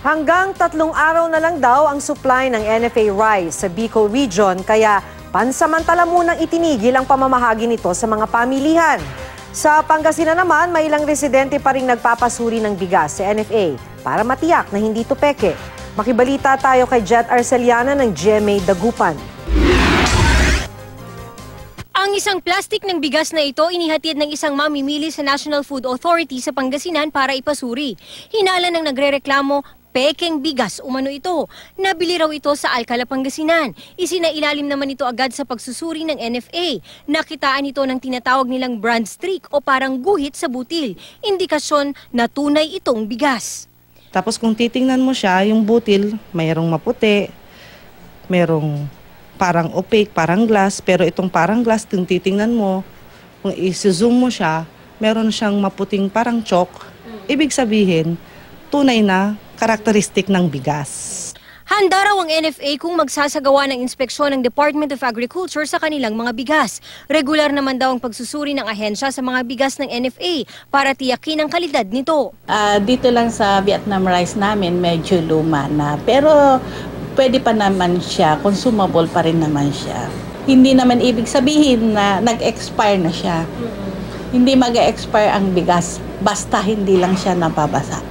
Hanggang 3 araw na lang daw ang supply ng NFA rice sa Bicol Region, kaya pansamantala munang itinigil ang pamamahagi nito sa mga pamilihan. Sa Pangasinan naman, may ilang residente pa ring nagpapasuri ng bigas sa NFA para matiyak na hindi ito peke. Makibalita tayo kay Jet Arceliana ng GMA Dagupan. Ang isang plastik ng bigas na ito inihatid ng isang mamimili sa National Food Authority sa Pangasinan para ipasuri. Hinala ng nagrereklamo, pekeng bigas umano ito. Nabili raw ito sa Alcala, Pangasinan. Isinailalim naman ito agad sa pagsusuri ng NFA. Nakitaan ito ng tinatawag nilang brand streak o parang guhit sa butil. Indikasyon na tunay itong bigas. Tapos kung titingnan mo siya, yung butil, mayroong maputi, mayroong parang opaque, parang glass, pero itong parang glass, kung titingnan mo, kung isi-zoom mo siya, meron siyang maputing parang chalk. Ibig sabihin, tunay na karakteristik ng bigas. Handa raw ang NFA kung magsasagawa ng inspeksyon ng Department of Agriculture sa kanilang mga bigas. Regular naman daw ang pagsusuri ng ahensya sa mga bigas ng NFA para tiyakin ang kalidad nito. Dito lang sa Vietnam rice namin, medyo luma na. Pero pwede pa naman siya, consumable pa rin naman siya. Hindi naman ibig sabihin na nag-expire na siya. Hindi mag-expire ang bigas, basta hindi lang siya nababasa.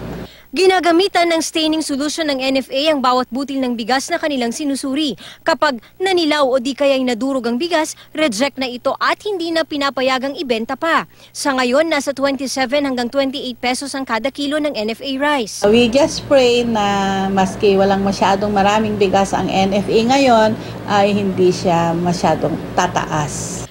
Ginagamitan ng staining solution ng NFA ang bawat butil ng bigas na kanilang sinusuri. Kapag nanilaw o di kaya'y nadurog ang bigas, reject na ito at hindi na pinapayagang ibenta pa. Sa ngayon, nasa 27 hanggang 28 pesos ang kada kilo ng NFA rice. We just pray na maski walang masyadong maraming bigas ang NFA ngayon, ay hindi siya masyadong tataas.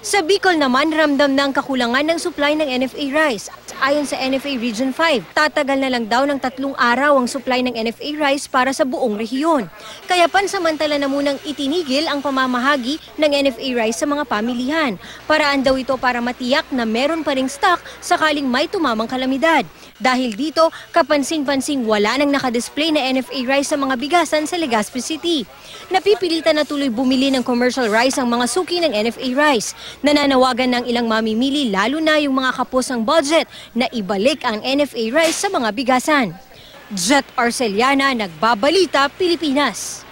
Sa Bicol naman, ramdam na ang kakulangan ng supply ng NFA rice. Ayon sa NFA Region 5, tatagal na lang daw ng 3 araw ang supply ng NFA rice para sa buong rehiyon. Kaya pansamantala na munang itinigil ang pamamahagi ng NFA rice sa mga pamilihan. Paraan daw ito para matiyak na meron pa ring stock sakaling may tumamang kalamidad. Dahil dito, kapansin-pansing wala nang nakadisplay na NFA rice sa mga bigasan sa Legazpi City. Napipilitan na tuloy bumili ng commercial rice ang mga suki ng NFA rice. Nananawagan ng ilang mamimili lalo na yung mga kapos ng budget na ibalik ang NFA rice sa mga bigasan. Jet Arceliana, Nagbabalita, Pilipinas.